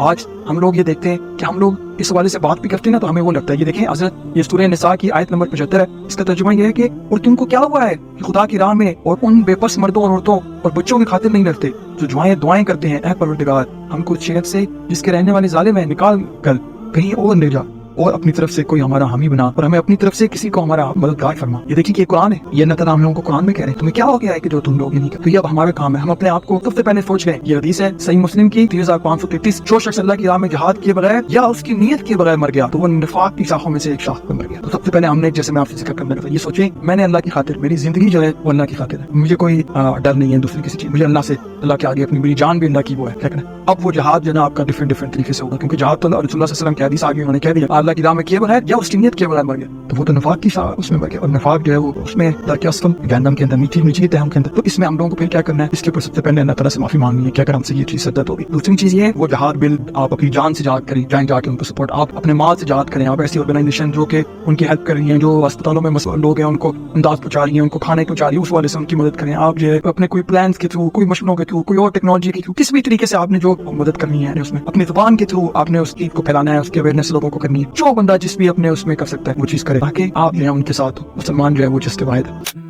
آج ہم لوگ یہ دیکھتے ہیں کہ ہم لوگ اس حوالے سے بات بھی کرتے ہیں نا تو ہمیں وہ لگتا ہے. یہ دیکھیں حضرت یہ سورہ نساء کی آیت نمبر 75 ہے. اس کا ترجمہ یہ ہے کہ اور تم کو کیا ہوا ہے کہ خدا کی راہ میں اور ان بے بس مردوں اور عورتوں اور بچوں کی خاطر نہیں لڑتے جو دعائیں کرتے ہیں اے پروردگار ہم کو اس شہر سے جس کے رہنے والے ظالم ہیں نکال کر کہیں اور لے جا اور اپنی طرف سے کوئی ہمارا حامی بنا اور ہمیں اپنی طرف سے کسی کو ہمارا مددگار فرما. یہ دیکھیے کہ یہ قرآن ہے. یہ اللہ تعالیٰ ہم لوگوں کو قرآن میں کہہ رہے ہیں تمہیں کیا ہو گیا ہے کہ جو تم لوگ یہ نہیں کرتے. تو یہ اب ہمارا کام ہے ہم اپنے آپ کو سب سے پہلے سوچ لیں. یہ حدیث ہے صحیح مسلم کی 3533 جو شخص اللہ کی راہ میں جہاد کیے بغیر یا اس کی نیت کیے بغیر مر گیا تو وہ نفاق کی شاخوں میں سے ایک شاخ پر مر گیا. تو سب سے پہلے ہم نے جیسے میں آپ سے ذکر کرنا تھا یہ سوچیں میں نے اللہ کی خاطر میری زندگی جو ہے وہ اللہ کی خاطر ہے. مجھے کوئی ڈر نہیں ہے دوسری کسی چیز. مجھے اللہ سے اللہ کے آگے اپنی میری جان بھی اللہ کی وہ ہے کیا کرنا. اب وہ جہاد جو ہے نا آپ کا ڈفرینٹ طریقے سے ہوگا کیونکہ جہاد تو رسول اللہ صلی اللہ علیہ وسلم کی حدیث آگے انہوں نے کہہ دیا اللہ کی راہ میں کیے بغیر یا اس کی نیت کیے بغیر مر گیا تو وہ تو نفاق کی شاخ اس میں مر گیا. اور نفاق جو ہے وہ اس میں درک اصل گندم کے اندر نیچی تہم کے اندر. تو اس میں ہم لوگوں کو پھر کیا کرنا ہے اس کے اوپر سب سے پہلے اللہ تعالیٰ سے معافی مانگنی ہے کہ اگر ہم سے یہ چیز سدت ہوگی. دوسری چیز یہ ہے وہ جہاد بل آپ اپنی جان سے جہاد کریں جائیں جا کے ان کو سپورٹ آپ اپنے مال سے جہاد کریں. آپ ایسی آرگنائزیشن جو کہ ان کی ہیلپ کر رہی ہیں جو اسپتالوں میں لوگ ہیں ان کو امداد پہنچا رہی ہیں ان کو کھانے پہنچا رہی ہے اس والے سے ان کی مدد کریں. آپ جو ہے اپنے کوئی پلانس کے تھرو کوئی مشنوں کے تھرو کوئی اور ٹیکنالوجی کے تھرو کسی بھی طریقے سے آپ نے جو مدد کرنی ہے اس میں اپنی زبان کے تھرو آپ نے اس چیز کو پھیلانا ہے اس کی اویئرنیس لوگوں کو کرنی ہے. جو بندہ جس بھی اپنے اس میں کر سکتا ہے وہ چیز کرے تاکہ آپ جو ہے ان کے ساتھ مسلمان جو ہے وہ جسٹیفائڈ ہے.